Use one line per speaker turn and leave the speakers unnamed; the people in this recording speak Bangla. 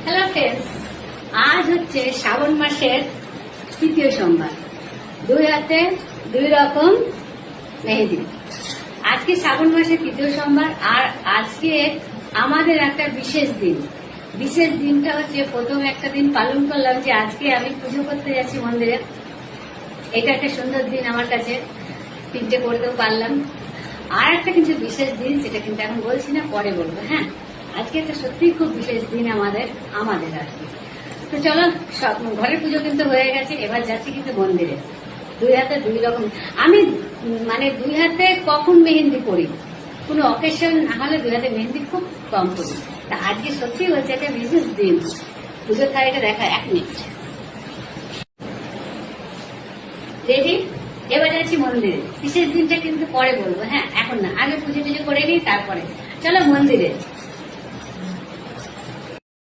হ্যালো ফ্রেন্ডস, আজ হচ্ছে শ্রাবণ মাসের তৃতীয় সোমবার। দুই হাতে দুই রকম মেহেদি। আজকে শ্রাবণ মাসের তৃতীয় সোমবার, আর আজকে আমাদের একটা বিশেষ দিন। বিশেষ দিনটা হচ্ছে প্রথম একটা দিন পালন করলাম যে আজকে আমি পুজো করতে যাচ্ছি মন্দিরে। এটা একটা সুন্দর দিন আমার কাছে, তিনটে করতেও পারলাম। আর একটা কিন্তু বিশেষ দিন, সেটা কিন্তু এখন বলছি না, পরে বলবো। হ্যাঁ, আজকে একটা সত্যি খুব বিশেষ দিন আমাদের আর কি। তো চলো, সব ঘরের পুজো কিন্তু হয়ে গেছে, এবার যাচ্ছি কিন্তু মন্দিরে। দুই হাতে দুই রকম। আমি দুই হাতে কখন মেহেন্দি করি, কোনো অকেশন না হলে দুই হাতে মেহেন্দি খুব কম করি। তা আজকে সত্যি হচ্ছে একটা বিশেষ দিন। পুজোর থালিটা দেখা, 1 মিনিট। রেডি? এবার যাচ্ছি মন্দিরে। বিশেষ দিনটা কিন্তু পরে বলবো, হ্যাঁ এখন না, আগে পুজো টুজো করে নিই, তারপরে চলো মন্দিরে।